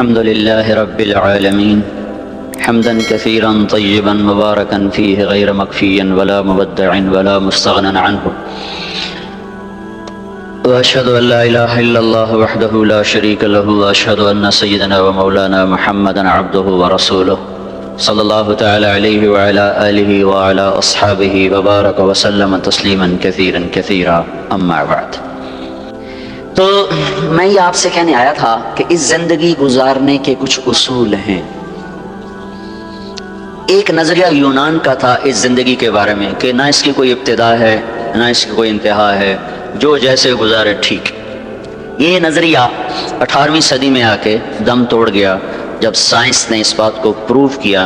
الحمد لله رب العالمين حمدا كثيرا طيبا مباركا فيه غير مكفي ولا مبدع ولا مستغنى عنه، وأشهد أن لا إله إلا الله وحده لا شريك له، وأشهد أن سيدنا ومولانا محمدا عبده ورسوله صلى الله تعالى عليه وعلى آله وعلى أصحابه وبارك وسلم تسليما كثيرا كثيرا، أما بعد۔ تو میں یہ آپ سے کہنے آیا تھا کہ اس زندگی گزارنے کے کچھ اصول ہیں۔ ایک نظریہ یونان کا تھا اس زندگی کے بارے میں کہ نہ اس کی کوئی ابتدا ہے نہ اس کی کوئی انتہا ہے، جو جیسے گزارے ٹھیک۔ یہ نظریہ 18ویں صدی میں آ کے دم توڑ گیا جب سائنس نے اس بات کو پروو کیا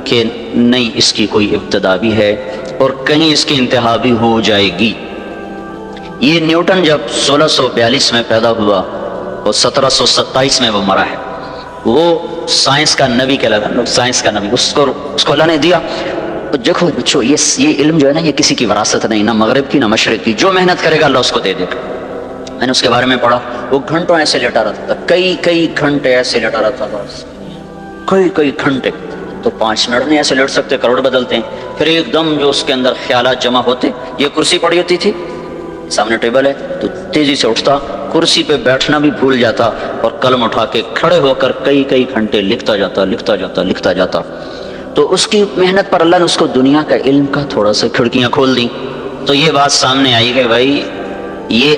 کہ نہیں، اس کی کوئی ابتدا بھی ہے اور کہیں اس کی انتہا بھی ہو جائے گی۔ یہ نیوٹن جب 1642 میں پیدا ہوا اور 1727 میں وہ مرا ہے، وہ سائنس کا نبی کہلاتا ہے، سائنس کا نبی، اس کو اللہ نے دیا۔ دیکھو بچو، یہ علم جو ہے نا، یہ کسی کی وراثت نہیں، نہ مغرب کی نہ مشرق کی، جو محنت کرے گا اللہ اس کو دے دے گا۔ میں نے اس کے بارے میں پڑھا، وہ گھنٹوں ایسے لیٹا رہتا تھا، کئی گھنٹے ایسے لیٹا رہتا تھا، کئی گھنٹے۔ تو 5 منٹ نہیں ایسے لیٹ سکتے، کروڑ بدلتے ہیں۔ پھر ایک دم جو اس کے اندر خیالات جمع ہوتے، یہ کرسی پڑی ہوتی تھی، سامنے ٹیبل ہے، تو تیزی سے اٹھتا، کرسی پہ بیٹھنا بھی بھول جاتا اور قلم اٹھا کے کھڑے ہو کر کئی گھنٹے لکھتا جاتا۔ تو اس کی محنت پر اللہ نے اس کو دنیا کا علم کا تھوڑا سا کھڑکیاں کھول دیں۔ تو یہ بات سامنے آئی کہ بھائی یہ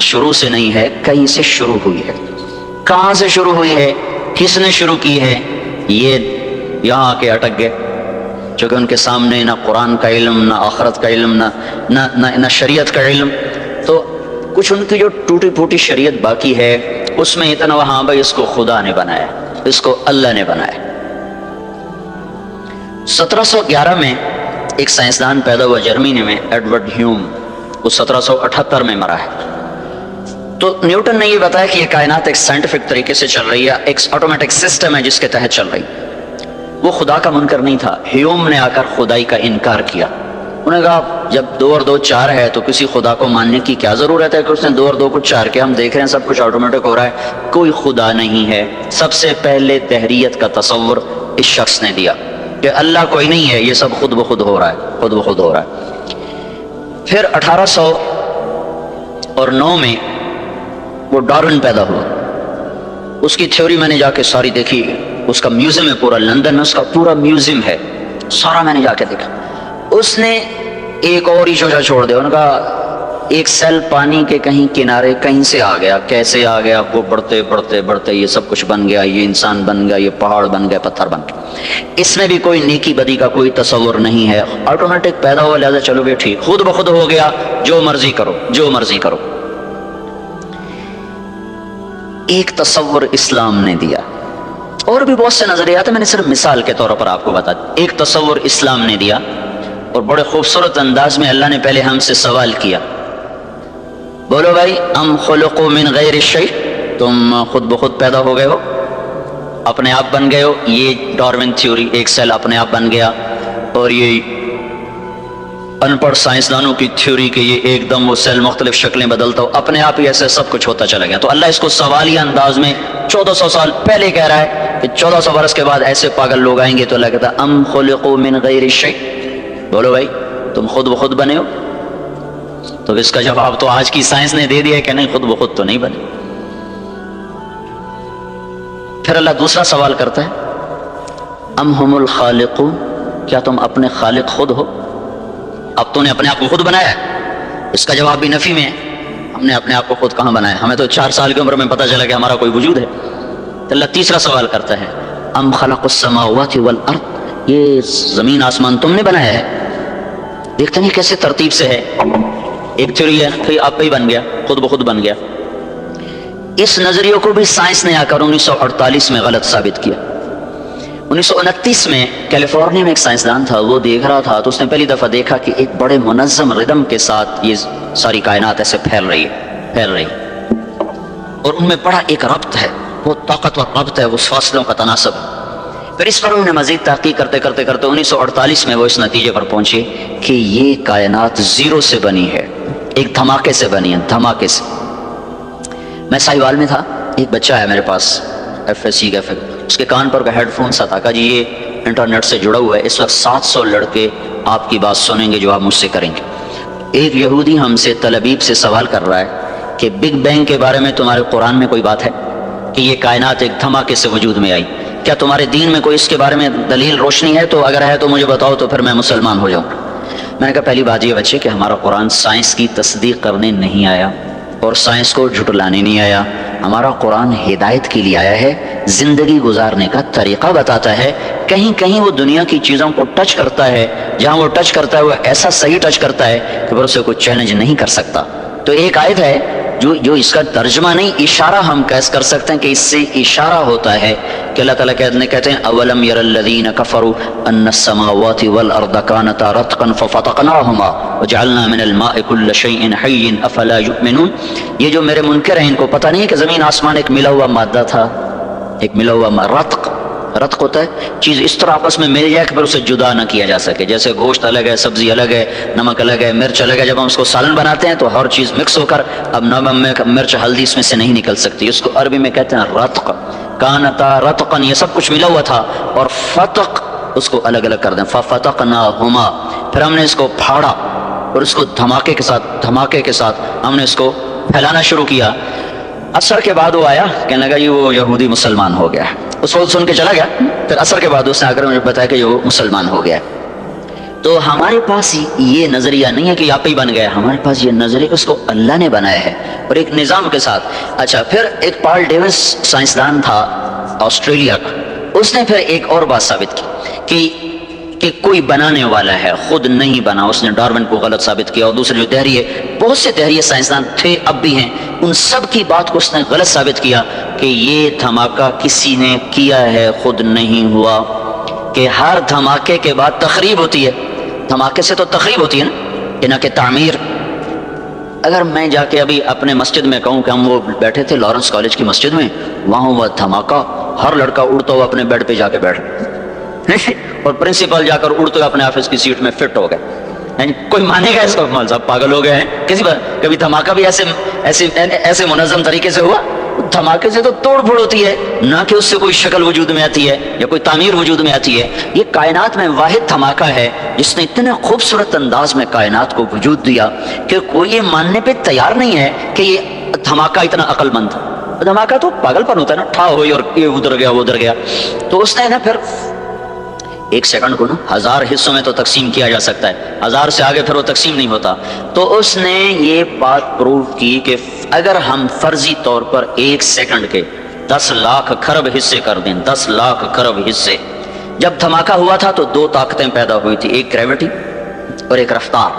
شروع سے نہیں ہے، کہیں سے شروع ہوئی ہے۔ کہاں سے شروع ہوئی ہے، کس نے شروع کی ہے، یہ یہاں آ کے اٹک گئے، چونکہ ان کے سامنے نہ قرآن کا علم، نہ آخرت کا علم، نہ شریعت کا علم۔ تو کچھ ان کی جو ٹوٹی پھوٹی شریعت باقی ہے، اس میں اتنا وہاں بھائی اس کو خدا نے بنایا، اس کو اللہ نے بنایا۔ 1711 میں ایک سائنسدان پیدا ہوا جرمنی میں، ایڈورڈ ہیوم، وہ 1778 میں مرا ہے۔ تو نیوٹن نے یہ بتایا کہ یہ کائنات ایک سائنٹیفک طریقے سے چل رہی ہے، ایک آٹومیٹک سسٹم ہے جس کے تحت چل رہی۔ وہ خدا کا منکر نہیں تھا۔ ہیوم نے آ کر خدائی کا انکار کیا۔ انہوں نے کہا جب 2 اور 2 4 ہے تو کسی خدا کو ماننے کی کیا ضرورت ہے کہ اس نے 2 اور 2 کو 4 کیا؟ ہم دیکھ رہے ہیں سب کچھ آٹومیٹک ہو رہا ہے، کوئی خدا نہیں ہے۔ سب سے پہلے دہریت کا تصور اس شخص نے دیا کہ اللہ کوئی نہیں ہے، یہ سب خود بخود ہو رہا ہے۔ پھر 1809 میں وہ ڈارون پیدا ہوا۔ اس کی تھیوری میں نے جا کے ساری دیکھی، اس کا میوزیم ہے پورا، لندن میں اس کا پورا میوزیم ہے، سارا میں نے جا کے دیکھا۔ اس نے ایک اور ہی شوشہ چھوڑ دیا، انہوں نے کہا ایک سیل پانی کے کہیں کنارے کہیں سے آ گیا، کیسے آ گیا، وہ بڑھتے یہ سب کچھ بن گیا، یہ انسان بن گیا، یہ پہاڑ بن گیا، پتھر بن گیا۔ اس میں بھی کوئی نیکی بدی کا کوئی تصور نہیں ہے، آٹومیٹک پیدا ہوا، لہذا چلو بھی ٹھیک، خود بخود ہو گیا، جو مرضی کرو۔ ایک تصور اسلام نے دیا، اور بھی بہت سے نظریات ہیں، میں نے صرف مثال کے طور پر آپ کو بتا دیا۔ ایک تصور اسلام نے دیا، اور بڑے خوبصورت انداز میں اللہ نے پہلے ہم سے سوال کیا، بولو بھائی، ام خلقوا من غیر شیء، تم خود بخود پیدا ہو گئے ہو، اپنے آپ بن گئے ہو؟ یہ ڈارون تھیوری، ایک سیل اپنے آپ بن گیا، اور یہ ان پڑھ سائنسدانوں کی تھیوری کہ یہ ایک دم وہ سیل مختلف شکلیں بدلتا ہو، اپنے آپ ہی ایسے سب کچھ ہوتا چلا گیا۔ تو اللہ اس کو سوالیہ انداز میں 1400 سال پہلے کہہ رہا ہے کہ 1400 برس کے بعد ایسے پاگل لوگ آئیں گے، تو اللہ کہتا ہے ام خلقوا من غیر شیء، بولو بھائی تم خود بخود بنے ہو؟ تو اس کا جواب تو آج کی سائنس نے دے دیا ہے کہ نہیں، خود بخود تو نہیں بنے۔ پھر اللہ دوسرا سوال کرتا ہے، ام ہم الخالقون، کیا تم اپنے خالق خود ہو؟ اب تو نے اپنے آپ کو خود بنایا ہے۔ اس کا جواب بھی نفی میں ہے، ہم نے اپنے آپ کو خود کہاں بنایا؟ ہمیں تو 4 سال کی عمر میں پتہ چلا کہ ہمارا کوئی وجود ہے۔ تو اللہ تیسرا سوال کرتا ہے، ام خلق السماوات والارض، یہ زمین آسمان تم نے بنایا ہے؟ دیکھتے نہیں کیسے ترتیب سے ہے۔ ایک تھیوری ہے کہ آپ ہی بن گیا، خود بخود بن گیا۔ اس نظریے کو بھی سائنس نے آ کر 1948 میں غلط ثابت کیا۔ 1929 میں کیلیفورنیا میں ایک سائنسدان تھا، وہ دیکھ رہا تھا، تو اس نے پہلی دفعہ دیکھا کہ ایک بڑے منظم ردم کے ساتھ یہ ساری کائنات ایسے پھیل رہی ہے، اور ان میں بڑا ایک ربط ہے، وہ طاقتور ربط ہے، وہ فاصلوں کا تناسب ہے۔ پھر اس پر انہوں نے مزید تحقیق کرتے 1948 میں وہ اس نتیجے پر پہنچے کہ یہ کائنات زیرو سے بنی ہے، ایک دھماکے سے بنی ہے، دھماکے سے۔ میں ساہیوال میں تھا، ایک بچہ ہے میرے پاس، FSC کا اس کے کان پر ہیڈ فون سا تھا کہ جی یہ انٹرنیٹ سے جڑا ہوا ہے، اس وقت 700 لڑکے آپ کی بات سنیں گے جو آپ مجھ سے کریں گے۔ ایک یہودی ہم سے تل ابیب سے سوال کر رہا ہے کہ بگ بینگ کے بارے میں تمہارے قرآن میں کوئی بات ہے کہ یہ کائنات ایک دھماکے سے وجود میں آئی؟ کیا تمہارے دین میں کوئی اس کے بارے میں دلیل روشنی ہے؟ تو اگر ہے تو مجھے بتاؤ، تو پھر میں مسلمان ہو جاؤں۔ میں نے کہا پہلی بات یہ بچے کہ ہمارا قرآن سائنس کی تصدیق کرنے نہیں آیا اور سائنس کو جھٹلانے نہیں آیا، ہمارا قرآن ہدایت کے لیے آیا ہے، زندگی گزارنے کا طریقہ بتاتا ہے۔ کہیں کہیں وہ دنیا کی چیزوں کو ٹچ کرتا ہے، جہاں وہ ٹچ کرتا ہے وہ ایسا صحیح ٹچ کرتا ہے کہ پھر اسے کوئی چیلنج نہیں کر سکتا۔ تو ایک آیت ہے جو اس کا ترجمہ نہیں، اشارہ ہم کیس کر سکتے ہیں کہ اس سے اشارہ ہوتا ہے کہ اللہ تعالیٰ کہتے ہیں اولم یر الذین کفروا ان السماوات والارض کانتا رتقا ففتقناہما وجعلنا من الماء کل شیء حی افلا یؤمنون۔ یہ جو میرے منکر ہیں ان کو پتہ نہیں ہے کہ زمین آسمان ایک ملا ہوا مادہ تھا، ایک ملا ہوا رتق ہوتا ہے چیز اس طرح آپس میں مل جائے کہ پھر اسے جدا نہ کیا جا سکے۔ جیسے گوشت الگ ہے، سبزی الگ ہے، نمک الگ ہے، مرچ الگ ہے، جب ہم اس کو سالن بناتے ہیں تو ہر چیز مکس ہو کر اب نمک مرچ ہلدی اس میں سے نہیں نکل سکتی، اس کو عربی میں کہتے ہیں رتق۔ کانتا رتقن، یہ سب کچھ ملا ہوا تھا، اور فتق اس کو الگ الگ کر دیں، ففتقناہما، پھر ہم نے اس کو پھاڑا اور اس کو دھماکے کے ساتھ ہم نے اس کو پھیلانا شروع کیا۔ اثر کے بعد وہ آیا، کہنے لگا یہ وہ یہودی مسلمان ہو گیا، اس وقت سن کے چلا گیا، پھر اثر کے بعد اس نے آ کر مجھے بتایا کہ وہ مسلمان ہو گیا۔ تو ہمارے پاس یہ نظریہ نہیں ہے کہ آپ ہی بن گیا، ہمارے پاس یہ نظریہ اس کو اللہ نے بنایا ہے اور ایک نظام کے ساتھ۔ اچھا، پھر ایک پال ڈیوس سائنسدان تھا آسٹریلیا کا، اس نے پھر ایک اور بات ثابت کی کہ کوئی بنانے والا ہے، خود نہیں بنا، اس نے ڈارون کو غلط ثابت کیا۔ اور دوسرے جو دہریے، بہت سے دہریے سائنسدان تھے، اب بھی ہیں، ان سب کی بات کو اس نے غلط ثابت کیا کہ یہ دھماکہ کسی نے کیا ہے، خود نہیں ہوا، کہ ہر دھماکے کے بعد تخریب ہوتی ہے۔ دھماکے سے تو تخریب ہوتی ہے نا، نہ کہ تعمیر۔ اگر میں جا کے ابھی اپنے مسجد میں کہوں کہ ہم وہ بیٹھے تھے لارنس کالج کی مسجد میں، وہاں ہوا دھماکہ، ہر لڑکا اڑتا ہوا اپنے بیڈ پہ جا کے بیٹھ اور پرنسپل جا کر اڑتے ہوئے اپنے آفس کی سیٹ میں فٹ ہو گئے۔ کوئی مانے گا اس کو؟ مول صاحب پاگل ہو گئے ہیں؟ کسی بار کبھی دھماکہ بھی ایسے منظم طریقے سے ہوا؟ دھماکے سے تو توڑ پھوڑ ہوتی ہے، نہ کہ اس سے کوئی شکل وجود میں آتی ہے یا کوئی تعمیر وجود میں آتی ہے۔ یہ کائنات میں واحد دھماکہ ہے جس نے اتنے خوبصورت انداز میں کائنات کو وجود دیا کہ کوئی یہ ماننے پہ تیار نہیں ہے کہ یہ دھماکہ اتنا عقل مند تھا۔ دھماکہ تو پاگل پن ہوتا ہے نا، ٹھا ہوئی اور یہ ادھر گیا وہ ادھر گیا۔ تو اس نے نا پھر ایک سیکنڈ کو نا 1000 حصوں میں تو تقسیم کیا جا سکتا ہے، 1000 سے آگے پھر وہ تقسیم نہیں ہوتا۔ تو اس نے یہ بات پروو کی کہ اگر ہم فرضی طور پر 1 سیکنڈ کے 10 لاکھ خرب حصے کر دیں، 10 لاکھ خرب حصے، جب دھماکہ ہوا تھا تو 2 طاقتیں پیدا ہوئی تھی، ایک گریوٹی اور ایک رفتار۔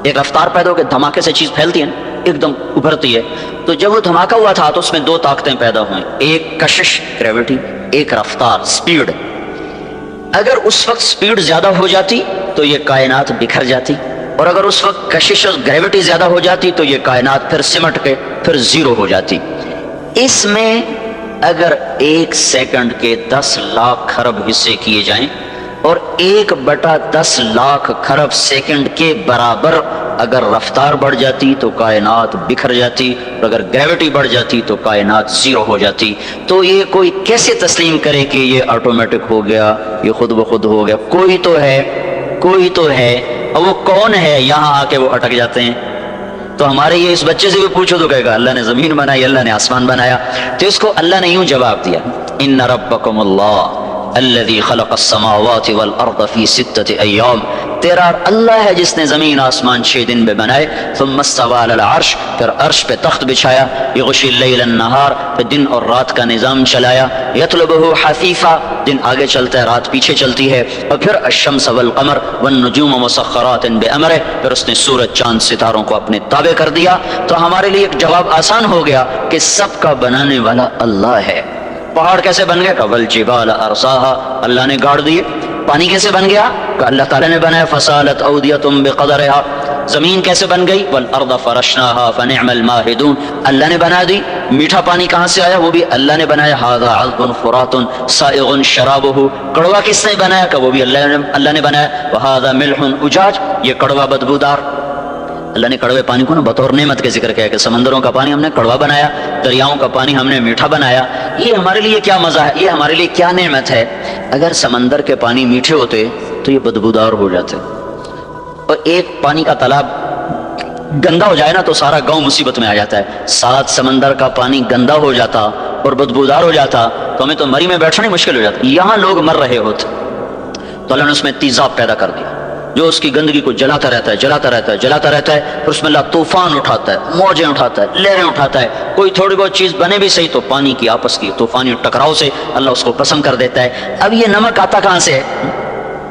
ایک رفتار پیدا ہو کے دھماکے سے چیز پھیلتی ہے نا، ایک دم ابھرتی ہے۔ تو جب وہ دھماکہ ہوا تھا تو اس میں 2 طاقتیں پیدا ہوئیں، ایک کشش گریوٹی، ایک رفتار سپیڈ۔ اگر اس وقت سپیڈ زیادہ ہو جاتی تو یہ کائنات بکھر جاتی، اور اگر اس وقت کشش اور گریوٹی زیادہ ہو جاتی تو یہ کائنات پھر سمٹ کے پھر زیرو ہو جاتی۔ اس میں اگر 1 سیکنڈ کے 10 لاکھ خرب حصے کیے جائیں اور 1/10 لاکھ خرب سیکنڈ کے برابر اگر رفتار بڑھ جاتی تو کائنات بکھر جاتی، اور اگر گریوٹی بڑھ جاتی تو کائنات زیرو ہو جاتی۔ تو یہ کوئی کیسے تسلیم کرے کہ یہ آٹومیٹک ہو گیا، یہ خود بخود ہو گیا؟ کوئی تو ہے، کوئی تو ہے، اور وہ کون ہے؟ یہاں آ کے وہ اٹک جاتے ہیں۔ تو ہمارے یہ اس بچے سے بھی پوچھو تو کہے گا اللہ نے زمین بنائی، اللہ نے آسمان بنایا۔ تو اس کو اللہ نے یوں جواب دیا، ان ربکم اللہ الذی خلق السماوات والارض فی 6 ایام، تیرا اللہ ہے جس نے زمین آسمان 6 دن میں بنائے، ثم استوى علی العرش، پھر عرش پہ تخت بچھایا، یغشی اللیل النہار، پھر دن اور رات کا نظام چلایا، یطلبہ حثیثا، دن آگے چلتا ہے رات پیچھے چلتی ہے، اور پھر الشمس والقمر والنجوم مسخرات بامرہ، پھر اس نے سورج چاند ستاروں کو اپنے تابع کر دیا۔ تو ہمارے لیے ایک جواب آسان ہو گیا کہ سب کا بنانے والا اللہ ہے۔ پہاڑ کیسے بن گیا؟ والجبال ارساها، اللہ نے گاڑ دیے۔ پانی کیسے بن گیا؟ کہ اللہ تعالیٰ نے بنایا، فسالت اودیۃ بقدرها۔ زمین کیسے بن گئی؟ والارض فرشناها فنعم الماهدون، اللہ نے بنا دی۔ میٹھا پانی کہاں سے آیا؟ وہ بھی اللہ نے بنایا، هذا عذب فرات سائغ شرابه۔ کڑوا کس نے بنایا؟ کہ وہ بھی اللہ نے بنایا، وهذا ملح اجاج، یہ کڑوا بدبودار۔ اللہ نے کڑوے پانی کو نا بطور نعمت کے ذکر کیا کہ سمندروں کا پانی ہم نے کڑوا بنایا، دریاؤں کا پانی ہم نے میٹھا بنایا. یہ ہمارے لیے کیا مزہ ہے، یہ ہمارے لیے کیا نعمت ہے. اگر سمندر کے پانی میٹھے ہوتے تو یہ بدبودار ہو جاتے، اور ایک پانی کا تالاب گندا ہو جائے نا تو سارا گاؤں مصیبت میں آ جاتا ہے. 7 سمندر کا پانی گندا ہو جاتا اور بدبودار ہو جاتا تو ہمیں تو مری میں بیٹھنا ہی مشکل ہو جاتا. یہاں لوگ مر رہے ہوتے تو اللہ نے اس میں تیزاب پیدا کر دیا جو اس کی گندگی کو جلاتا رہتا ہے، جلاتا رہتا ہے، جلاتا رہتا ہے. پھر اس میں اللہ طوفان اٹھاتا ہے، موجیں اٹھاتا ہے، لہریں اٹھاتا ہے. کوئی تھوڑی بہت چیز بنے بھی صحیح تو پانی کی آپس کی طوفانی ٹکراؤ سے اللہ اس کو قسم کر دیتا ہے. اب یہ نمک آتا کہاں سے ہے؟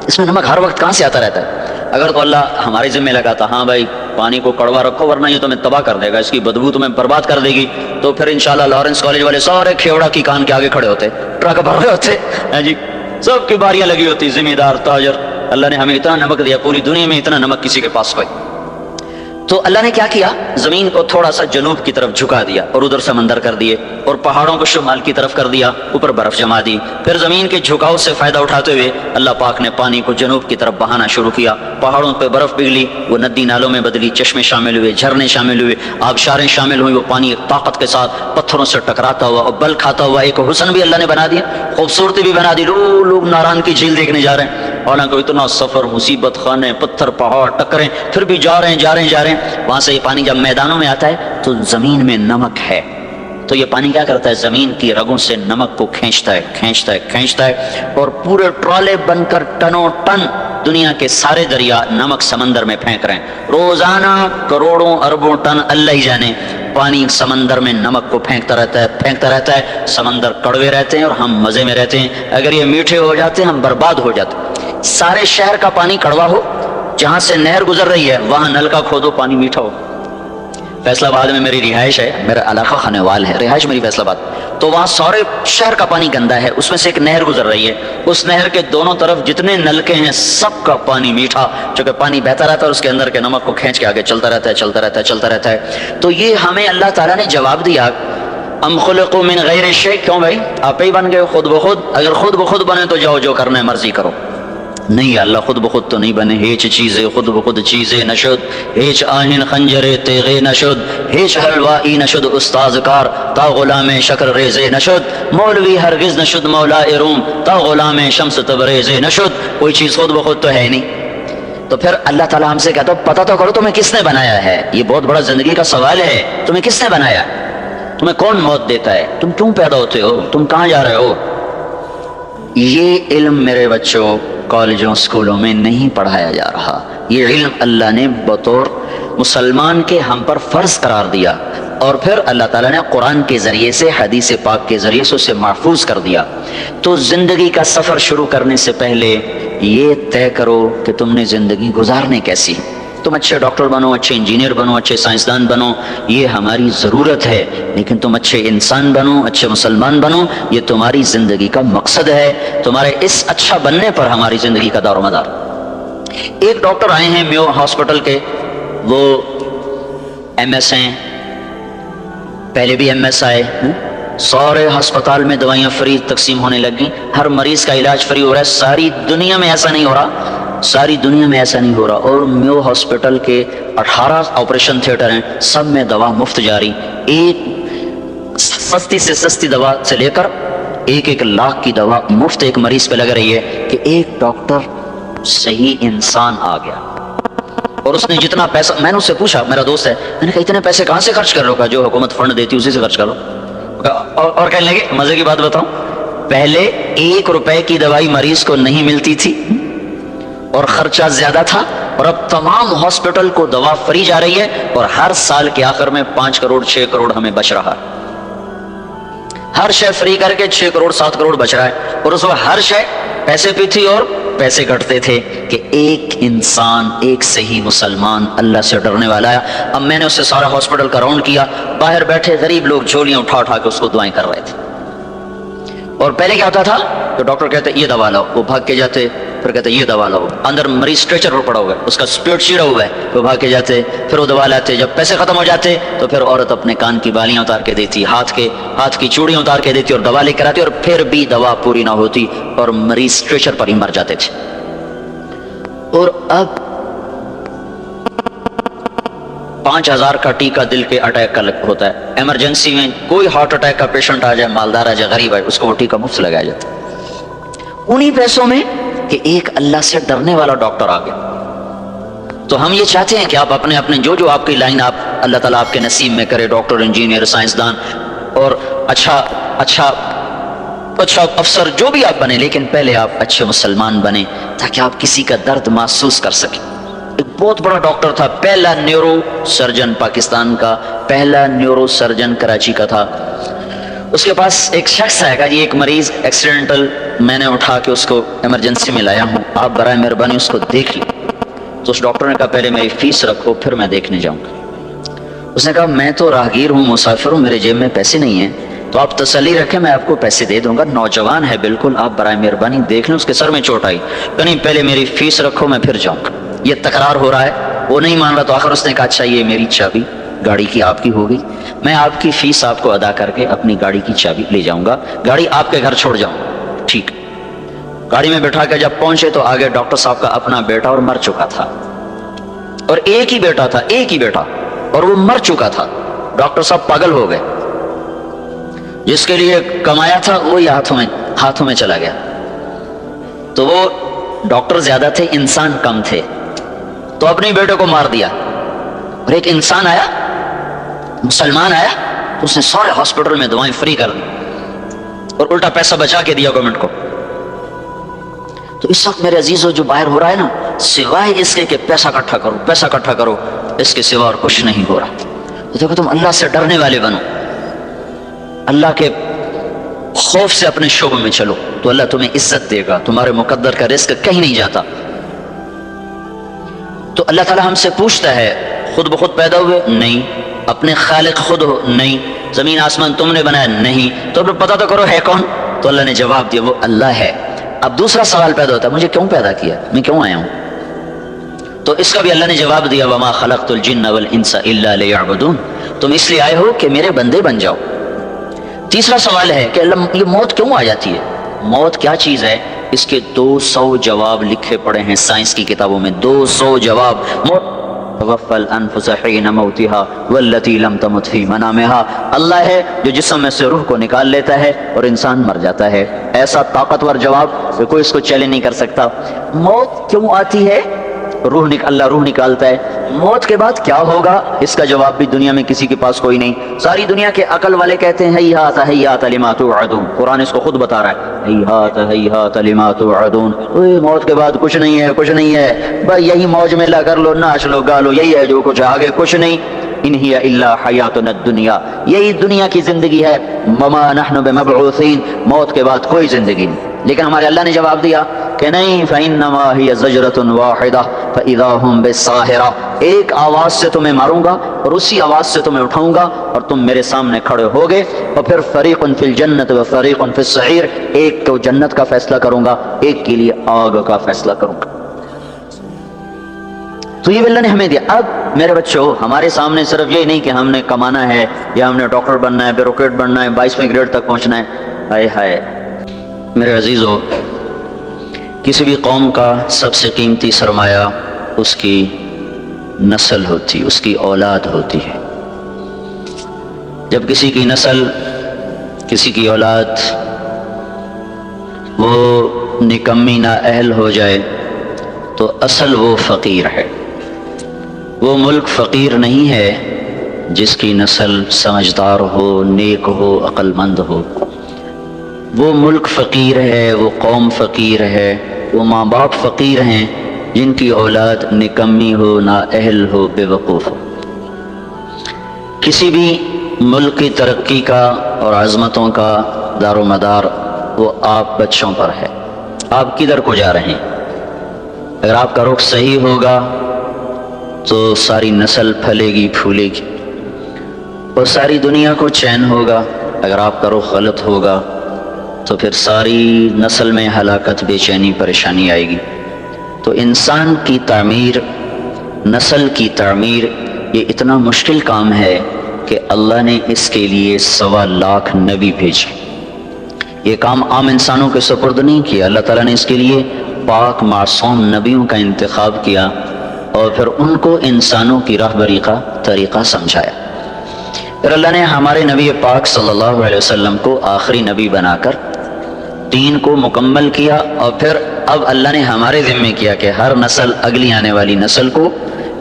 اس میں نمک ہر وقت کہاں سے آتا رہتا ہے؟ اگر تو اللہ ہمارے ذمہ لگاتا ہاں بھائی پانی کو کڑوا رکھو ورنہ یہ تمہیں تباہ کر دے گا، اس کی بدبو تمہیں برباد کر دے گی، تو پھر انشاءاللہ لارنس کالج والے سارے کھیوڑا کی کان کے آگے کھڑے ہوتے، ٹرک بھر رہے ہوتے جی، سب کی باریاں لگی ہوتی، ذمہ دار، تاجر. اللہ نے ہمیں اتنا نمک دیا، پوری دنیا میں اتنا نمک کسی کے پاس کوئی. تو اللہ نے کیا کیا، زمین کو تھوڑا سا جنوب کی طرف جھکا دیا اور ادھر سمندر کر دیے، اور پہاڑوں کو شمال کی طرف کر دیا، اوپر برف جما دی. پھر زمین کے جھکاؤ سے فائدہ اٹھاتے ہوئے اللہ پاک نے پانی کو جنوب کی طرف بہانا شروع کیا. پہاڑوں پہ برف پگھلی، وہ ندی نالوں میں بدلی، چشمے شامل ہوئے، جھرنے شامل ہوئے، آبشاریں شامل ہوئی. وہ پانی ایک طاقت کے ساتھ پتھروں سے ٹکراتا ہوا اور بل کھاتا ہوا ایک حسن بھی اللہ نے بنا دیا، خوبصورتی بھی بنا دی. لوگ ناران کی جھیل دیکھنے جا رہے ہیں، حالانکہ اتنا سفر، مصیبت خانے، پتھر، پہاڑ، ٹکریں، پھر بھی جا رہے ہیں. وہاں سے یہ پانی جب میدانوں میں آتا ہے تو زمین میں نمک ہے، تو یہ پانی کیا کرتا ہے، زمین کی رگوں سے نمک کو کھینچتا ہے اور پورے ٹرالے بن کر ٹنوں ٹن دنیا کے سارے دریا نمک سمندر میں پھینک رہے ہیں. روزانہ کروڑوں اربوں ٹن اللہ ہی جانے پانی سمندر میں نمک کو پھینکتا رہتا ہے. سمندر کڑوے رہتے ہیں اور ہم مزے میں رہتے ہیں. اگر یہ میٹھے ہو جاتے ہیں ہم برباد ہو جاتے ہیں. سارے شہر کا پانی کڑوا ہو، جہاں سے نہر گزر رہی ہے وہاں نلکا کھودو پانی میٹھا ہو. فیصلہ آباد میں میری رہائش ہے، میرا علاقہ خانوال ہے، رہائش میری فیصلہ آباد. تو وہاں سارے شہر کا پانی گندا ہے، اس میں سے ایک نہر گزر رہی ہے، اس نہر کے دونوں طرف جتنے نلکے ہیں سب کا پانی میٹھا، چونکہ پانی بہتا رہتا ہے اور اس کے اندر کے نمک کو کھینچ کے آگے چلتا رہتا ہے. تو یہ ہمیں اللہ تعالیٰ نے جواب دیا، ام خلقوا من غیر شیء. کیوں بھائی آپ ہی بن گئے خود بخود؟ اگر خود بخود بنے تو جاؤ جو کرنا ہے مرضی کرو. نہیں، اللہ خود بخود تو نہیں بنے. ہیچ چیزیں خود بخود چیزیں نشد، ہیچ آہن خنجر تیغے نشد، ہیچ حلوائی نشد استاذ کار، تا غلام شکر ریزے نشد، مولوی ہرگز نشد مولا روم، تا غلام شمس تبریزے نشد. کوئی چیز خود بخود تو ہے نہیں. تو پھر اللہ تعالیٰ ہم سے کہتا ہے پتہ تو کرو تمہیں کس نے بنایا ہے. یہ بہت بڑا زندگی کا سوال ہے، تمہیں کس نے بنایا، تمہیں کون موت دیتا ہے، تم کیوں پیدا ہوتے ہو، تم کہاں جا رہے ہو. یہ علم میرے بچوں کالجوں اسکولوں میں نہیں پڑھایا جا رہا. یہ علم اللہ نے بطور مسلمان کے ہم پر فرض قرار دیا، اور پھر اللہ تعالیٰ نے قرآن کے ذریعے سے، حدیث پاک کے ذریعے سے اسے محفوظ کر دیا. تو زندگی کا سفر شروع کرنے سے پہلے یہ طے کرو کہ تم نے زندگی گزارنے کیسی. تم اچھے ڈاکٹر بنو، اچھے انجینئر بنو، اچھے سائنسدان بنو، یہ ہماری ضرورت ہے، لیکن تم اچھے انسان بنو، اچھے مسلمان بنو، یہ تمہاری زندگی کا مقصد ہے. تمہارے اس اچھا بننے پر ہماری زندگی کا دار و مدار. ایک ڈاکٹر آئے ہیں میو ہاسپٹل کے، وہ ایم ایس ہیں، پہلے بھی ایم ایس آئے. سارے ہسپتال میں دوائیاں فری تقسیم ہونے لگیں، ہر مریض کا علاج فری ہو رہا ہے. ساری دنیا میں ایسا نہیں ہو رہا. اور میو ہاسپٹل کے 18 آپریشن تھیٹر ہیں، سب میں دوا مفت جاری. ایک سستی سے سستی دوا سے لے کر 1 لاکھ کی دوا مفت ایک مریض پہ لگ رہی ہے کہ ایک ڈاکٹر صحیح انسان آ گیا. اور اس نے جتنا پیسہ، میں نے اس سے پوچھا، میرا دوست ہے، میں نے کہا اتنے پیسے کہاں سے خرچ کر رہے ہو؟ جو حکومت فنڈ دیتی اسی سے خرچ کرو. اور کہنے لگے مزے کی بات بتاؤں، پہلے 1 روپے کی دوائی مریض کو نہیں ملتی تھی اور خرچہ زیادہ تھا، اور اب تمام ہاسپٹل کو دوا فری جا رہی ہے، اور ہر سال کے آخر میں 5 کروڑ 6 کروڑ ہمیں بچ رہا ہے. ہر شے فری کر کے 6 کروڑ 7 کروڑ بچ رہا ہے. اور اس وقت ہر شے پیسے پہ تھی اور پیسے کٹتے تھے کہ ایک انسان، ایک صحیح مسلمان اللہ سے ڈرنے والا ہے. اب میں نے اس سے سارا ہاسپٹل کا راؤنڈ کیا، باہر بیٹھے غریب لوگ جھولیاں اٹھا اٹھا کے اس کو دعائیں کر رہے تھے. اور پہلے کیا ہوتا تھا کہ ڈاکٹر کہتے یہ دوا لاؤ، وہ بھاگ کے جاتے، پھر کہتے یہ دوا لاؤ، اندر مریض اسٹریچر پر پڑا ہوا ہے، اس کا اسپیٹ چیرا ہوا ہے، وہ بھاگ کے جاتے، پھر وہ دوا لاتے. جب پیسے ختم ہو جاتے تو پھر عورت اپنے کان کی بالیاں اتار کے دیتی، ہاتھ کی چوڑیاں اتار کے دیتی اور دوا لے کر آتی، اور پھر بھی دوا پوری نہ ہوتی اور مریض اسٹریچر پر ہی مر جاتے تھے. اور اب 5,000 کا ٹیکہ دل کے اٹیک کا ہوتا ہے. ایمرجنسی میں کوئی ہارٹ اٹیک کا پیشنٹ آ جائے، مالدار آ جائے، غریب آئے، اس کو وہ ٹیکہ مفت لگایا جاتا ہے انہی پیسوں میں کہ ایک اللہ سے ڈرنے والا ڈاکٹر آ گیا. تو ہم یہ چاہتے ہیں کہ آپ اپنے جو آپ کی لائن آپ اللہ تعالیٰ آپ کے نصیب میں کرے، ڈاکٹر، انجینئر، سائنسدان اور اچھا افسر جو بھی آپ بنے، لیکن پہلے آپ اچھے مسلمان بنیں تاکہ آپ کسی کا درد محسوس کر سکیں. ایک بہت بڑا ڈاکٹر تھا، پہلا نیورو سرجن پاکستان کا، پہلا نیورو سرجن کراچی کا تھا. اس کے پاس ایک شخص آئے گا، یہ ایک مریض ایکسیڈنٹل، میں نے اٹھا کے اس کو ایمرجنسی میں لایا ہوں، آپ برائے مہربانی اس کو دیکھ لیں. تو اس ڈاکٹر نے کہا پہلے میری فیس رکھو پھر میں دیکھنے جاؤں گا. اس نے کہا میں تو راہگیر ہوں، مسافر ہوں، میرے جیب میں پیسے نہیں ہیں، تو آپ تسلی رکھیں میں آپ کو پیسے دے دوں گا. نوجوان ہے بالکل، آپ برائے مہربانی دیکھ لیں. اس کے سر میں چوٹ آئی، کہ نہیں پہلے میری فیس رکھو میں پھر جاؤں گا. یہ تکرار ہو رہا ہے، وہ نہیں مان رہا. تو آخر اس نے کہا اچھا یہ میری چابی گاڑی کی آپ کی ہو گئی، میں آپ کی فیس آپ کو ادا کر کے اپنی گاڑی کی چابی لے جاؤں گا، گاڑی آپ کے گھر چھوڑ جاؤں. ٹھیک. گاڑی میں بٹھا کے جب پہنچے تو آگے ڈاکٹر صاحب کا اپنا بیٹا اور مر چکا تھا، اور ایک ہی بیٹا اور وہ مر چکا تھا. ڈاکٹر صاحب پاگل ہو گئے، جس کے لیے کمایا تھا وہی ہاتھوں میں چلا گیا. تو وہ ڈاکٹر زیادہ تھے، انسان کم تھے، تو اپنے بیٹے کو مار دیا. اور ایک انسان آیا، مسلمان آیا، تو اس نے سارے ہاسپٹل میں دوائیں فری کر دی اور الٹا پیسہ بچا کے دیا گورنمنٹ کو. تو اس وقت میرے عزیزو جو باہر ہو رہا ہے نا، سوائے اس کے کہ پیسہ اکٹھا کرو، اس کے سوا اور کچھ نہیں ہو رہا. تو دیکھو تم اللہ سے ڈرنے والے بنو، اللہ کے خوف سے اپنے شعبوں میں چلو تو اللہ تمہیں عزت دے گا. تمہارے مقدر کا رزق کہیں نہیں جاتا. تو اللہ تعالیٰ ہم سے پوچھتا ہے خود بخود پیدا ہوئے؟ نہیں. اپنے خالق خود ہو؟ نہیں. زمین آسمان تم نے بنایا؟ نہیں. تو پھر پتہ تو کرو ہے کون؟ تو اللہ نے جواب دیا وہ اللہ ہے. اب دوسرا سوال پیدا ہوتا ہے مجھے کیوں پیدا کیا، میں کیوں آیا ہوں؟ تو اس کا بھی اللہ نے جواب دیا وما خلقت الجن والانس الا لیعبدون، تم اس لیے آئے ہو کہ میرے بندے بن جاؤ. تیسرا سوال ہے کہ اللہ یہ موت کیوں آ جاتی ہے؟ موت کیا چیز ہے؟ اس کے 200 جواب لکھے پڑے ہیں سائنس کی کتابوں میں. 200 جواب. موت توفى الانفس حين موتها والتي لم تمت في منامها، اللہ ہے جو جسم میں سے روح کو نکال لیتا ہے اور انسان مر جاتا ہے. ایسا طاقتور جواب کہ کوئی اس کو چیلنج نہیں کر سکتا. موت کیوں آتی ہے؟ اللہ روح نکالتا ہے. موت کے بعد کیا ہوگا اس کا جواب بھی دنیا میں کسی کے پاس کوئی نہیں. ساری دنیا کے عقل والے کہتے ہیں ہیہات ہیہات لما توعدون، قرآن اس کو خود بتا رہا ہے ہیہات ہیہات لما توعدون. موت کے بعد کچھ نہیں ہے بھائی، یہی موج میں کر لو، ناچ لو، گا لو، یہی ہے جو کچھ، آگے کچھ نہیں. ان ہی الا حیاتنا الدنیا، یہی دنیا کی زندگی ہے. وما نحن بمبعوثین، موت کے بعد کوئی زندگی نہیں. لیکن ہمارے اللہ نے جواب دیا کہ نہیں، فإنما هي زجرة واحدة فإذا هم بالساہرة، ایک آواز سے تمہیں ماروں گا اور اسی آواز سے تمہیں اٹھاؤں گا اور تم میرے سامنے کھڑے ہوگے، اور پھر فریق فی الجنت و فریق فی السعیر، ایک کو جنت کا فیصلہ کروں گا، ایک کے لیے آگ کا فیصلہ کروں گا. تو یہ اللہ نے ہمیں دیا. اب میرے بچوں ہمارے سامنے صرف یہ نہیں کہ ہم نے کمانا ہے یا ہم نے ڈاکٹر بننا ہے، بیوروکریٹ بننا ہے، 22ویں گریڈ تک پہنچنا ہے. ہائے ہائے میرے عزیزو، کسی بھی قوم کا سب سے قیمتی سرمایہ اس کی نسل ہوتی، اس کی اولاد ہوتی ہے. جب کسی کی نسل، کسی کی اولاد وہ نکمی نااہل ہو جائے تو اصل وہ فقیر ہے. وہ ملک فقیر نہیں ہے جس کی نسل سمجھدار ہو، نیک ہو، عقل مند ہو. وہ ملک فقیر ہے، وہ قوم فقیر ہے، وہ ماں باپ فقیر ہیں جن کی اولاد نکمی ہو، نااہل ہو، بے وقوف ہو. کسی بھی ملک کی ترقی کا اور عظمتوں کا دار و مدار وہ آپ بچوں پر ہے. آپ کدھر کو جا رہے ہیں؟ اگر آپ کا رخ صحیح ہوگا تو ساری نسل پھلے گی، پھولے گی اور ساری دنیا کو چین ہوگا. اگر آپ کا رخ غلط ہوگا تو پھر ساری نسل میں ہلاکت، بے چینی، پریشانی آئے گی. تو انسان کی تعمیر، نسل کی تعمیر یہ اتنا مشکل کام ہے کہ اللہ نے اس کے لیے 1.25 لاکھ نبی بھیجے. یہ کام عام انسانوں کے سپرد نہیں کیا. اللہ تعالیٰ نے اس کے لیے پاک معصوم نبیوں کا انتخاب کیا اور پھر ان کو انسانوں کی راہبری کا طریقہ سمجھایا۔ پھر اللہ نے ہمارے نبی پاک صلی اللہ علیہ وسلم کو آخری نبی بنا کر دین کو مکمل کیا، اور پھر اب اللہ نے ہمارے ذمہ کیا کہ ہر نسل اگلی آنے والی نسل کو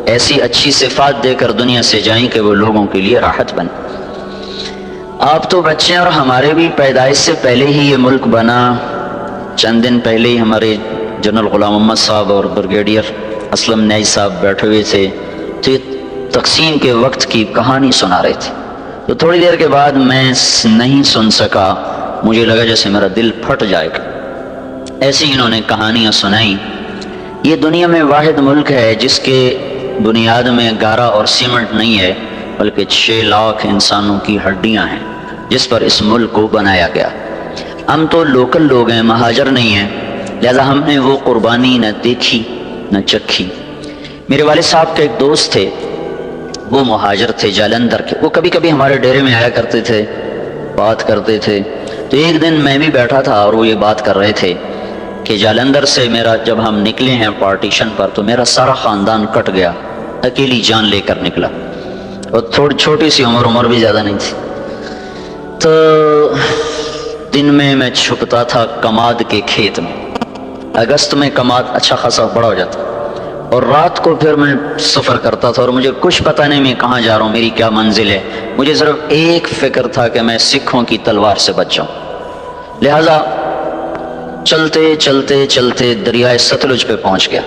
ایسی اچھی صفات دے کر دنیا سے جائیں کہ وہ لوگوں کے لیے راحت بنے۔ آپ تو بچے ہیں، اور ہمارے بھی پیدائش سے پہلے ہی یہ ملک بنا۔ چند دن پہلے ہی ہمارے جنرل غلام محمد صاحب اور بریگیڈیئر اسلم نیائی صاحب بیٹھے ہوئے تھے، تو یہ تقسیم کے وقت کی کہانی سنا رہے تھے۔ تو تھوڑی دیر کے بعد میں نہیں سن سکا، مجھے لگا جیسے میرا دل پھٹ جائے گا۔ ایسی انہوں نے کہانیاں سنائیں۔ یہ دنیا میں واحد ملک ہے جس کے بنیاد میں گارا اور سیمنٹ نہیں ہے، بلکہ 6 لاکھ انسانوں کی ہڈیاں ہیں جس پر اس ملک کو بنایا گیا۔ ہم تو لوکل لوگ ہیں، مہاجر نہیں ہیں، لہذا ہم نے وہ قربانی نہ دیکھی نہ چکھی۔ میرے والد صاحب کے ایک دوست تھے، وہ مہاجر تھے جالندھر کے، وہ کبھی کبھی ہمارے ڈیرے میں آیا کرتے تھے، بات کرتے تھے۔ تو ایک دن میں بھی بیٹھا تھا اور وہ یہ بات کر رہے تھے کہ جالندھر سے جب ہم نکلے ہیں پارٹیشن پر تو میرا سارا خاندان کٹ گیا، اکیلی جان لے کر نکلا، اور تھوڑی چھوٹی سی عمر بھی زیادہ نہیں تھی۔ تو دن میں چھپتا تھا کماد کے کھیت میں، اگست میں کماد اچھا خاصا بڑا ہو جاتا، اور رات کو پھر میں سفر کرتا تھا، اور مجھے کچھ پتہ نہیں میں کہاں جا رہا ہوں، میری کیا منزل ہے۔ مجھے صرف ایک فکر تھا کہ میں سکھوں کی تلوار سے بچ جاؤں۔ لہذا چلتے چلتے چلتے دریائے ستلج پہ پہنچ گیا۔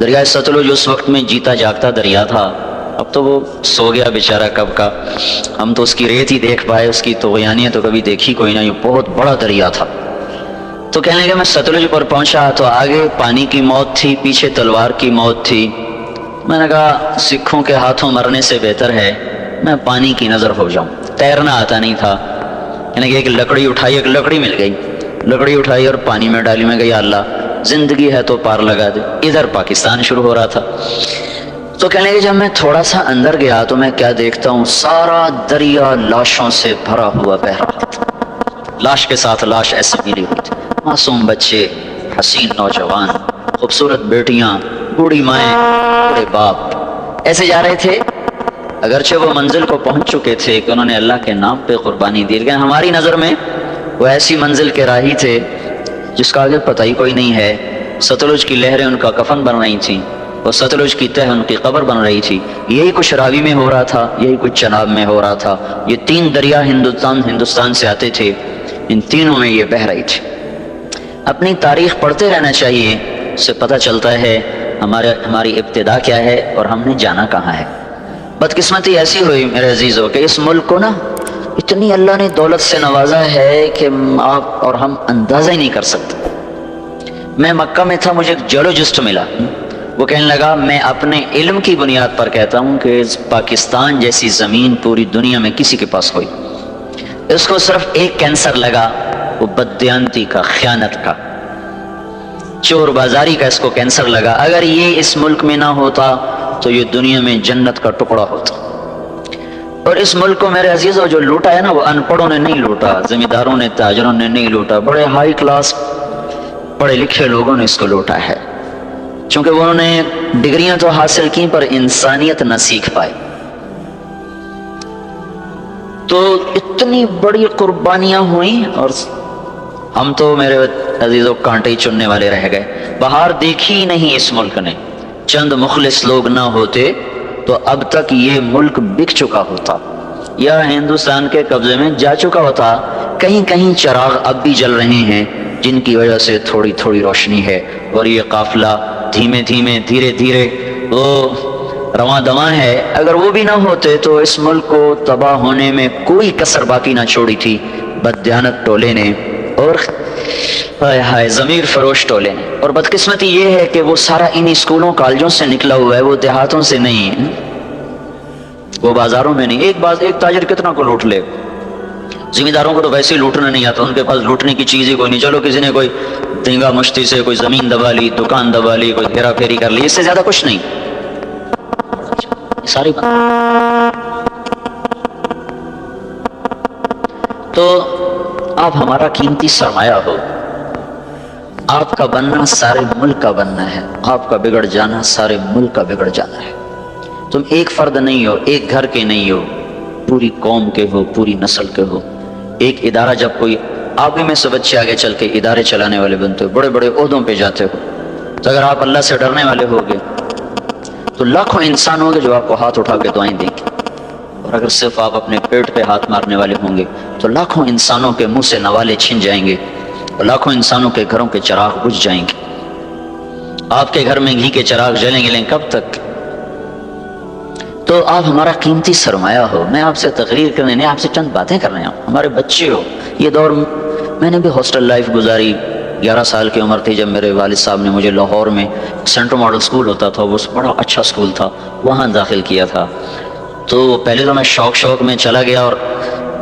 دریائے ستلج اس وقت میں جیتا جاگتا دریا تھا، اب تو وہ سو گیا بیچارہ کب کا، ہم تو اس کی ریت ہی دیکھ پائے، اس کی طغیانیاں تو کبھی دیکھی کوئی نہ، یہ بہت بڑا دریا تھا۔ تو کہنے لگے میں ستلج پر پہنچا تو آگے پانی کی موت تھی، پیچھے تلوار کی موت تھی۔ میں نے کہا سکھوں کے ہاتھوں مرنے سے بہتر ہے میں پانی کی نظر ہو جاؤں۔ تیرنا آتا نہیں تھا، یعنی کہ ایک لکڑی اٹھائی، ایک لکڑی مل گئی، لکڑی اٹھائی اور پانی میں ڈالی، میں کہا یا اللہ زندگی ہے تو پار لگا دے۔ ادھر پاکستان شروع ہو رہا تھا۔ تو کہنے لگے جب میں تھوڑا سا اندر گیا تو میں کیا دیکھتا ہوں، سارا دریا لاشوں سے بھرا ہوا بہ رہا تھا، لاش کے ساتھ لاش ایسے ملی ہوئی تھی، معصوم بچے، حسین نوجوان، خوبصورت بیٹیاں، بوڑھی مائیں، بوڑھے باپ ایسے جا رہے تھے، اگرچہ وہ منزل کو پہنچ چکے تھے کہ انہوں نے اللہ کے نام پہ قربانی دی، لیکن ہماری نظر میں وہ ایسی منزل کے راہی تھے جس کا آگے پتہ ہی کوئی نہیں ہے۔ ستلج کی لہریں ان کا کفن بن رہی تھیں، اور ستلج کی تہ ان کی قبر بن رہی تھی۔ یہی کچھ راوی میں ہو رہا تھا، یہی کچھ چناب میں ہو رہا تھا۔ یہ 3 دریا ہندوستان سے آتے تھے، ان تینوں میں یہ بہہ رہی تھی۔ اپنی تاریخ پڑھتے رہنا چاہیے، اس سے پتہ چلتا ہے ہماری ابتدا کیا ہے اور ہم نے جانا کہاں ہے۔ بدقسمتی ایسی ہوئی میرے عزیزو کہ اس ملک کو نا اتنی اللہ نے دولت سے نوازا ہے کہ آپ اور ہم اندازہ ہی نہیں کر سکتے۔ میں مکہ میں تھا، مجھے ایک جیولوجسٹ ملا، وہ کہنے لگا میں اپنے علم کی بنیاد پر کہتا ہوں کہ پاکستان جیسی زمین پوری دنیا میں کسی کے پاس ہوئی، اس کو صرف ایک کینسر لگا، وہ بددیانتی کا، خیانت کا، چور بازاری کا، اس کو کینسر لگا۔ اگر یہ اس ملک میں نہ ہوتا تو یہ دنیا میں جنت کا ٹکڑا ہوتا۔ اور اس ملک کو میرے عزیزوں جو لوٹا ہے نا، وہ ان پڑھوں نے نہیں لوٹا، زمینداروں نے، تاجروں نے نہیں لوٹا، بڑے ہائی کلاس پڑھے لکھے لوگوں نے اس کو لوٹا ہے، چونکہ انہوں نے ڈگریاں تو حاصل کی پر انسانیت نہ سیکھ پائے۔ تو اتنی بڑی قربانیاں ہوئیں اور ہم تو میرے عزیزوں کانٹے چننے والے رہ گئے۔ بہار دیکھی ہی نہیں اس ملک نے، چند مخلص لوگ نہ ہوتے تو اب تک یہ ملک بک چکا ہوتا یا ہندوستان کے قبضے میں جا چکا ہوتا۔ کہیں کہیں چراغ اب بھی جل رہے ہیں جن کی وجہ سے تھوڑی تھوڑی روشنی ہے، اور یہ قافلہ دھیمے دھیمے دھیرے دھیرے وہ رواں دواں ہے۔ اگر وہ بھی نہ ہوتے تو اس ملک کو تباہ ہونے میں کوئی کسر باقی نہ چھوڑی تھی بددیانت ٹولے نے اور ضمیر فروش ٹولے نے۔ اور بدقسمتی یہ ہے کہ وہ سارا انہی اسکولوں کالجوں سے نکلا ہوا ہے، وہ دیہاتوں سے نہیں ہے، وہ بازاروں میں نہیں۔ ایک تاجر کتنا کو لوٹ لے، زمینداروں کو تو ویسے ہی لوٹنا نہیں آتا، ان کے پاس لوٹنے کی چیز ہی کوئی نہیں۔ چلو کسی نے کوئی دینگا مشتی سے کوئی زمین دبا لی، دکان دبا لی، کوئی ہیرا پھیری کر لی، اس سے زیادہ کچھ نہیں، ساری بات۔ تو آپ ہمارا قیمتی سرمایہ ہو، آپ کا بننا سارے ملک کا بننا ہے، آپ کا بگڑ جانا سارے ملک کا بگڑ جانا ہے۔ تم ایک فرد نہیں ہو، ایک گھر کے نہیں ہو، پوری قوم کے ہو، پوری نسل کے ہو۔ ایک ادارہ جب کوئی، آپ بھی میں سے بچے آگے چل کے ادارے چلانے والے بنتے ہو، بڑے بڑے عہدوں پہ جاتے ہو، تو اگر آپ اللہ سے ڈرنے والے ہوگے تو لاکھوں انسان ہوں گے جو آپ کو ہاتھ اٹھا کے دعائیں دیں گے، اور اگر صرف آپ اپنے پیٹ پہ ہاتھ مارنے والے ہوں گے تو لاکھوں انسانوں کے منہ سے نوالے چھن جائیں گے اور لاکھوں انسانوں کے گھروں کے چراغ بجھ جائیں گے۔ آپ کے گھر میں گھی کے چراغ جلیں گے، کب تک؟ تو آپ ہمارا قیمتی سرمایہ ہو۔ میں آپ سے تقریر کرنے نہیں، آپ سے چند باتیں کر رہے ہیں، ہمارے بچے ہو۔ یہ دور میں نے بھی ہاسٹل لائف گزاری، 11 سال کی عمر تھی جب میرے والد صاحب نے مجھے لاہور میں سینٹرل ماڈل سکول ہوتا تھا، وہ بڑا اچھا سکول تھا، وہاں داخل کیا تھا۔ تو پہلے تو میں شوق میں چلا گیا، اور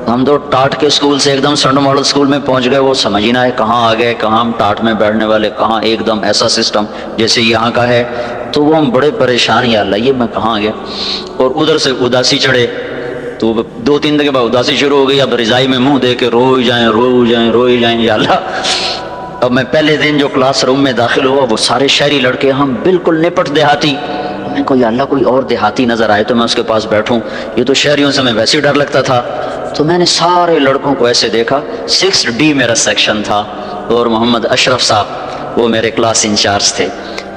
ہم تو ٹاٹ کے سکول سے ایک دم سینٹرل ماڈل سکول میں پہنچ گئے، وہ سمجھ ہی نہ آئے کہاں آ گئے، کہاں ہم ٹاٹ میں بیٹھنے والے، کہاں ایک دم ایسا سسٹم جیسے یہاں کا ہے۔ تو وہ ہم بڑے پریشان، یا اللہ یہ میں کہاں آ گیا۔ اور ادھر سے اداسی چڑھے، تو 2-3 دن کے بعد اداسی شروع ہو گئی، اب رضائی میں منہ دے کے روئی جائیں یا اللہ۔ اب میں پہلے دن جو کلاس روم میں داخل ہوا، وہ سارے شہری لڑکے، ہم بالکل نپٹ دیہاتی۔ میں کو یا اللہ کوئی اور دیہاتی نظر آئے تو میں اس کے پاس بیٹھوں، یہ تو شہریوں سے میں ویسے ہی ڈر لگتا تھا۔ تو میں نے سارے لڑکوں کو ایسے دیکھا، 6D میرا سیکشن تھا، اور محمد اشرف صاحب وہ میرے کلاس انچارج تھے۔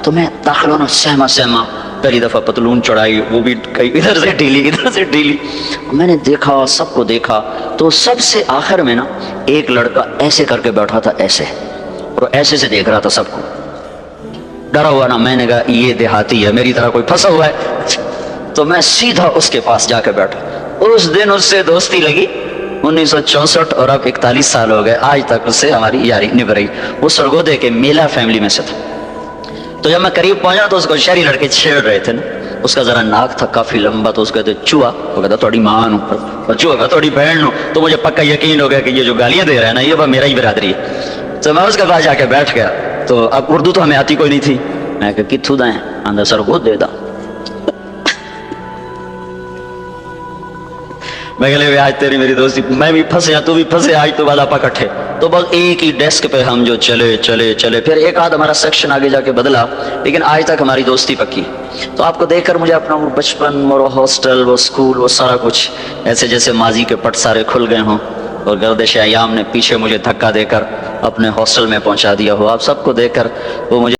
تو میں داخل ہونا سہما پہلی دفعہ پتلون چڑھائی، وہ بھی کئی ادھر سے ڈھیلی۔ میں نے دیکھا، سب کو دیکھا، تو سب سے آخر میں نا ایک لڑکا ایسے کر کے بیٹھا تھا، ایسے، اور ایسے سے دیکھ رہا تھا سب کو، ڈرا ہوا نا۔ میں نے کہا یہ دیہاتی ہے، میری طرح کوئی پھنسا ہوا ہے۔ تو میں سیدھا اس کے پاس جا کے بیٹھا، اس دن اس سے دوستی لگی 1964، اور اب 41 سال ہو گئے، آج تک اس سے ہماری یاری نبھ رہی۔ وہ سرگودے کے میلا فیملی میں سے تھا۔ تو جب میں قریب پہنچا تو اس کو شہری لڑکے چھیڑ رہے تھے نا، اس کا ذرا ناک تھا کافی لمبا، تو اس کو کہتے چوہا، وہ کہتا تھوڑی ماں ہوں، اور چوہا کہتا تھوڑی بہن ہوں۔ تو مجھے پکا یقین ہو گیا کہ یہ جو گالیاں دے رہا ہے نا، یہ میرا ہی برادری ہے۔ تو میں اس کے پاس جا کے بیٹھ گیا، تو اب اردو تو ہمیں آتی کوئی نہیں تھی۔ میں کہا کتھو دائیں اندر سرگود دے دا، میں کہلے آج تیری میری دوستی، میں بھی پھنسے تو بھی پھنسے، آج تو بعد آپ اکٹھے۔ تو بس ایک ہی ڈیسک پہ ہم جو چلے، پھر ایک آدھ ہمارا سیکشن آگے جا کے بدلا، لیکن آج تک ہماری دوستی پکی۔ تو آپ کو دیکھ کر مجھے اپنا وہ بچپن، وہ ہاسٹل، وہ سکول، وہ سارا کچھ ایسے جیسے ماضی کے پٹ سارے کھل گئے ہوں، اور گردش ایام نے پیچھے مجھے دھکا دے کر اپنے ہاسٹل میں پہنچا دیا ہو۔ آپ سب کو دیکھ کر وہ مجھے